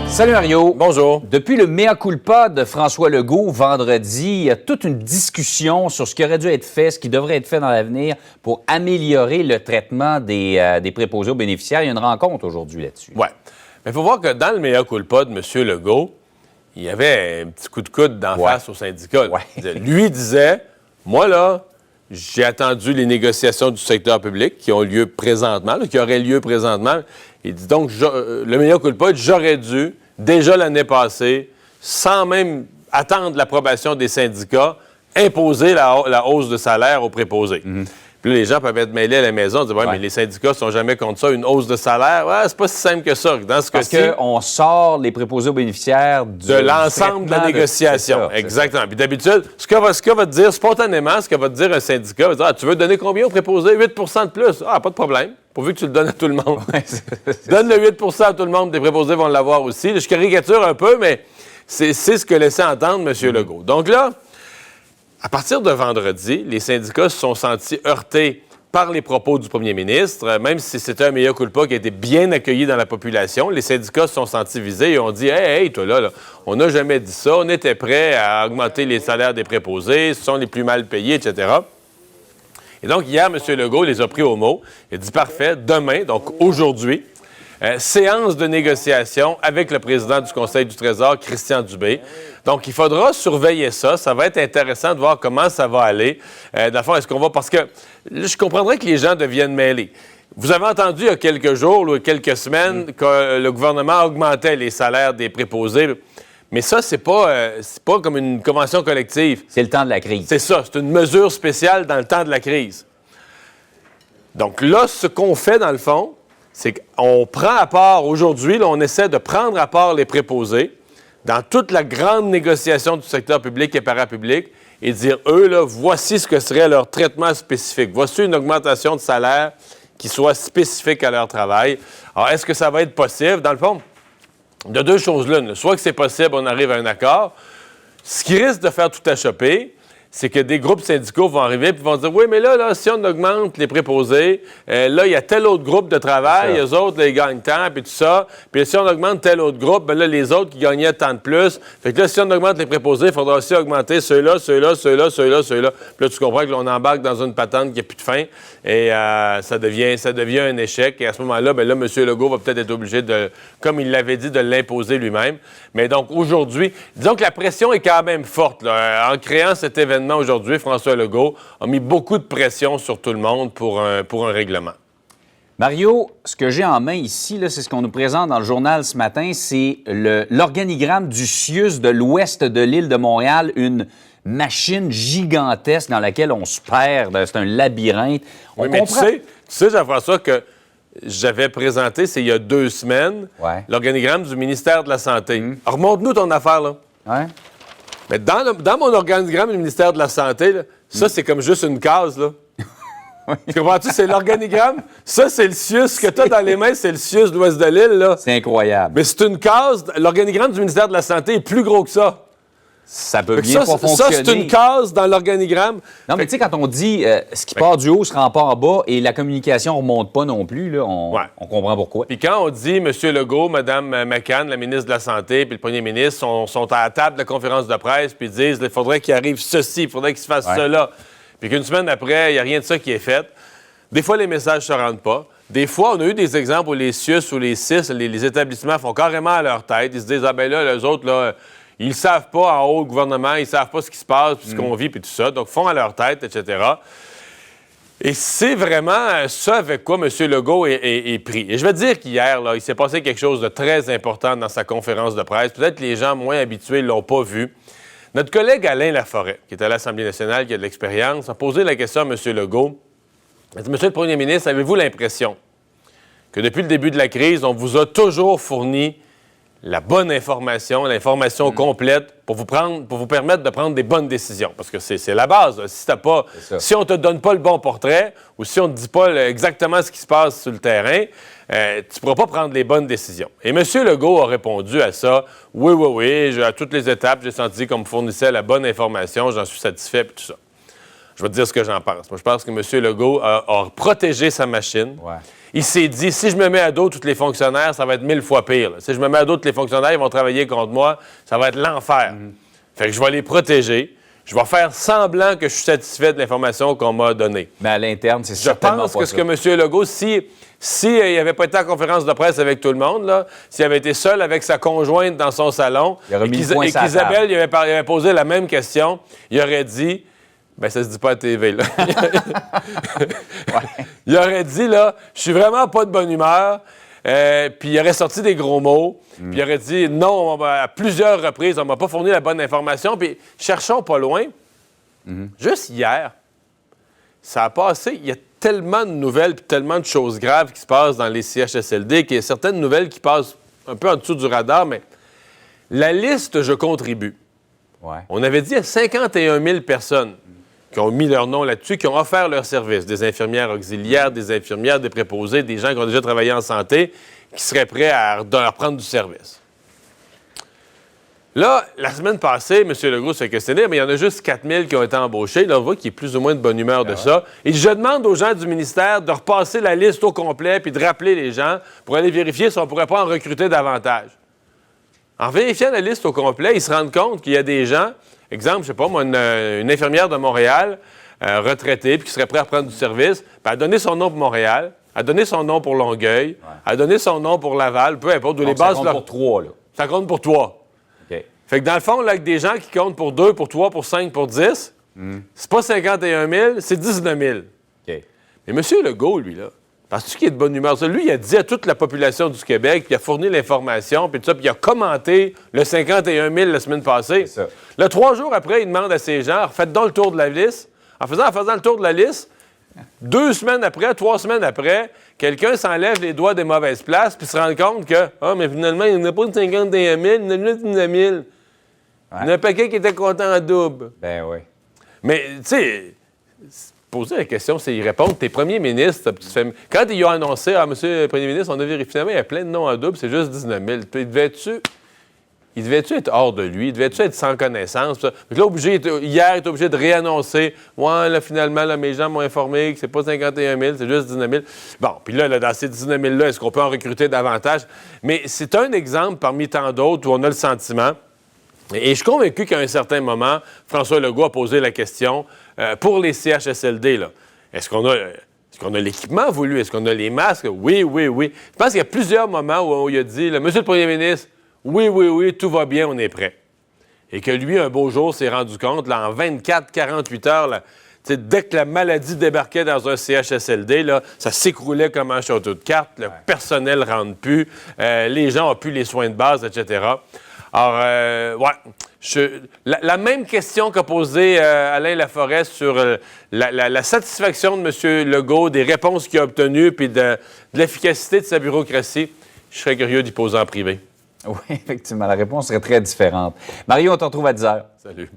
Salut Mario. Bonjour. Depuis le mea culpa de François Legault vendredi, il y a toute une discussion sur ce qui aurait dû être fait, ce qui devrait être fait dans l'avenir pour améliorer le traitement des préposés aux bénéficiaires. Il y a une rencontre aujourd'hui là-dessus. Oui. Mais il faut voir que dans le mea culpa de M. Legault, il y avait un petit coup de coude d'en face aux syndicats. Ouais. Lui disait, moi là, j'ai attendu les négociations du secteur public qui ont lieu présentement, qui auraient lieu présentement. Il dit donc, le mea culpa, j'aurais dû, déjà l'année passée, sans même attendre l'approbation des syndicats, imposer la hausse de salaire aux préposés. Puis là, les gens peuvent être mêlés à la maison, dire, mais les syndicats ne sont jamais contre ça, une hausse de salaire. Ouais, c'est pas si simple que ça. Dans ce Parce cas-ci, qu'on sort les préposés aux bénéficiaires de l'ensemble de la négociation. Exactement. Puis d'habitude, ce que va te dire spontanément, ce que va te dire un syndicat, va te dire, tu veux donner combien aux préposés? 8 de plus. Ah, pas de problème. Pourvu que tu le donnes à tout le monde. Donne le 8 à tout le monde, tes préposés vont l'avoir aussi. Je caricature un peu, mais c'est ce que laissait entendre M. Legault. Donc là, à partir de vendredi, les syndicats se sont sentis heurtés par les propos du premier ministre. Même si c'était un mea culpa qui a été bien accueilli dans la population, les syndicats se sont sentis visés et ont dit « Hey, toi là, on n'a jamais dit ça, on était prêt à augmenter les salaires des préposés, ce sont les plus mal payés, etc. » Et donc, hier, M. Legault les a pris au mot. Il a dit « Parfait, demain, donc aujourd'hui, séance de négociation avec le président du Conseil du Trésor, Christian Dubé. Donc, il faudra surveiller ça. Ça va être intéressant de voir comment ça va aller. Dans le fond, est-ce qu'on va... Parce que je comprendrais que les gens deviennent mêlés. Vous avez entendu il y a quelques jours ou quelques semaines que le gouvernement augmentait les salaires des préposés. Mais ça, c'est pas comme une convention collective. C'est le temps de la crise. C'est ça. C'est une mesure spéciale dans le temps de la crise. Donc là, ce qu'on fait, dans le fond, c'est qu'on prend à part aujourd'hui, on essaie de prendre à part les préposés dans toute la grande négociation du secteur public et parapublic et dire, eux, là, voici ce que serait leur traitement spécifique. Voici une augmentation de salaire qui soit spécifique à leur travail. Alors, est-ce que ça va être possible? Dans le fond, il y a deux choses l'une. Soit que c'est possible, on arrive à un accord. Ce qui risque de faire tout achoper, c'est que des groupes syndicaux vont arriver et vont dire « Oui, mais là, si on augmente les préposés, là, il y a tel autre groupe de travail, eux autres, là, ils gagnent tant, puis tout ça. Puis si on augmente tel autre groupe, bien là, les autres qui gagnaient tant de plus. Fait que là, si on augmente les préposés, il faudra aussi augmenter ceux-là. Puis là, tu comprends que l'on embarque dans une patente qui n'a plus de fin et ça devient un échec. Et à ce moment-là, bien là, M. Legault va peut-être être obligé de, comme il l'avait dit, de l'imposer lui-même. Mais donc, aujourd'hui, disons que la pression est quand même forte, là. En créant cet événement aujourd'hui, François Legault a mis beaucoup de pression sur tout le monde pour un règlement. Mario, ce que j'ai en main ici, là, c'est ce qu'on nous présente dans le journal ce matin, c'est l'organigramme du CIUS de l'ouest de l'île de Montréal, une machine gigantesque dans laquelle on se perd. C'est un labyrinthe. Oui, mais tu sais, Jean-François, que j'avais présenté, c'est il y a 2 semaines, l'organigramme du ministère de la Santé. Remonte-nous ton affaire, là. Ouais. Mais dans mon organigramme du ministère de la Santé, là, ça, c'est comme juste une case, là. Tu comprends-tu? C'est l'organigramme. Ça, c'est le CIUS. Ce que tu as dans les mains, c'est le CIUS de l'ouest de l'île, là. C'est incroyable. Mais c'est une case. L'organigramme du ministère de la Santé est plus gros que ça. Ça peut bien pas fonctionner. Ça, c'est une case dans l'organigramme. Non, mais tu sais, quand on dit ce qui part du haut se rend pas en bas et la communication ne remonte pas non plus, là, on comprend pourquoi. Puis quand on dit M. Legault, Mme McCann, la ministre de la Santé, puis le premier ministre sont à la table de la conférence de presse, puis ils disent il faudrait qu'il arrive ceci, il faudrait qu'il se fasse cela. Puis qu'une semaine après, il n'y a rien de ça qui est fait. Des fois, les messages ne se rendent pas. Des fois, on a eu des exemples où les CIUS ou les CIS, les établissements font carrément à leur tête. Ils se disent, ah ben là, les autres, là, ils ne savent pas en haut, le gouvernement, ils ne savent pas ce qui se passe, puis ce qu'on vit, puis tout ça. Donc, font à leur tête, etc. Et c'est vraiment ça avec quoi M. Legault est pris. Et je vais te dire qu'hier, là, il s'est passé quelque chose de très important dans sa conférence de presse. Peut-être que les gens moins habitués ne l'ont pas vu. Notre collègue Alain Laforêt, qui est à l'Assemblée nationale, qui a de l'expérience, a posé la question à M. Legault. Il a dit, Monsieur le Premier ministre, avez-vous l'impression que depuis le début de la crise, on vous a toujours fourni la bonne information, l'information complète pour vous permettre de prendre des bonnes décisions? Parce que c'est la base. Si on ne te donne pas le bon portrait ou si on ne te dit pas exactement ce qui se passe sur le terrain, tu ne pourras pas prendre les bonnes décisions. Et M. Legault a répondu à ça. Oui, à toutes les étapes, j'ai senti qu'on me fournissait la bonne information, j'en suis satisfait, puis tout ça. Je vais te dire ce que j'en pense. Moi, je pense que M. Legault a protégé sa machine. Ouais. il s'est dit, si je me mets à dos tous les fonctionnaires, ça va être 1000 fois pire. Là. Si je me mets à dos tous les fonctionnaires, ils vont travailler contre moi, ça va être l'enfer. Fait que je vais les protéger. Je vais faire semblant que je suis satisfait de l'information qu'on m'a donnée. Mais à l'interne, c'est Je certainement pense pas que ça. ce que M. Legault, si il n'avait pas été en conférence de presse avec tout le monde, là, s'il avait été seul avec sa conjointe dans son salon, Il aurait mis le poing et sur la qu'Isabelle il avait posé la même question, il aurait dit... Ben ça se dit pas à TV, là. Il aurait dit, là, je suis vraiment pas de bonne humeur, puis il aurait sorti des gros mots, puis il aurait dit, non, à plusieurs reprises, on m'a pas fourni la bonne information, puis cherchons pas loin. Juste hier, ça a passé, il y a tellement de nouvelles puis tellement de choses graves qui se passent dans les CHSLD qu'il y a certaines nouvelles qui passent un peu en dessous du radar, mais la liste « Je contribue ». Ouais. On avait dit à 51 000 personnes qui ont mis leur nom là-dessus, qui ont offert leur service. Des infirmières auxiliaires, des infirmières, des préposés, des gens qui ont déjà travaillé en santé, qui seraient prêts à leur prendre du service. Là, la semaine passée, M. Legault s'est questionné, mais il y en a juste 4 000 qui ont été embauchés. Là, on voit qu'il est plus ou moins de bonne humeur de ça. Et je demande aux gens du ministère de repasser la liste au complet puis de rappeler les gens pour aller vérifier si on ne pourrait pas en recruter davantage. En vérifiant la liste au complet, ils se rendent compte qu'il y a des gens, exemple, je sais pas moi, une infirmière de Montréal, retraitée, puis qui serait prête à prendre du service, puis elle a donné son nom pour Montréal, elle a donné son nom pour Longueuil, elle a donné son nom pour Laval, peu importe, où les bases... Ça compte pour 3, là. Ça compte pour 3. OK. Fait que dans le fond, là, avec des gens qui comptent pour 2, pour 3, pour 5, pour 10, c'est pas 51 000, c'est 19 000. OK. Mais M. Legault, lui, là, parce qu'il est de bonne humeur. Ça, lui, il a dit à toute la population du Québec, puis il a fourni l'information, puis tout ça, puis il a commenté le 51 000 la semaine passée. C'est ça. Là, 3 jours après, il demande à ces gens, faites donc le tour de la liste. En faisant le tour de la liste, 2 semaines après, 3 semaines après, quelqu'un s'enlève les doigts des mauvaises places, puis se rend compte que, mais finalement, il n'y en a pas de 51 000, il y en a juste 19 000. Il y en a un paquet qui était content en double. Ben oui. Mais, tu sais, poser la question, c'est y répondre. Tes premiers ministres, quand ils ont annoncé, monsieur le premier ministre, on a vérifié, finalement, il y a plein de noms en double, c'est juste 19 000. Puis il devait-tu être hors de lui? Il devait-tu être sans connaissance? Donc là, hier, il est obligé de réannoncer. Ouais, là, finalement, là, mes gens m'ont informé que c'est pas 51 000, c'est juste 19 000. Bon, puis là, dans ces 19 000-là, est-ce qu'on peut en recruter davantage? Mais c'est un exemple parmi tant d'autres où on a le sentiment. Et je suis convaincu qu'à un certain moment, François Legault a posé la question pour les CHSLD, là. Est-ce qu'on a l'équipement voulu? Est-ce qu'on a les masques? Oui, oui, oui. Je pense qu'il y a plusieurs moments où il a dit, là, Monsieur le premier ministre, oui, oui, oui, tout va bien, on est prêt. Et que lui, un beau jour, s'est rendu compte, là, en 24-48 heures, là, dès que la maladie débarquait dans un CHSLD, là, ça s'écroulait comme un château de cartes, le personnel ne rentre plus, les gens n'ont plus les soins de base, etc. Alors, la même question qu'a posée Alain Laforêt sur la satisfaction de M. Legault, des réponses qu'il a obtenues, puis de l'efficacité de sa bureaucratie, je serais curieux d'y poser en privé. Oui, effectivement, la réponse serait très différente. Mario, on te retrouve à 10 heures. Salut.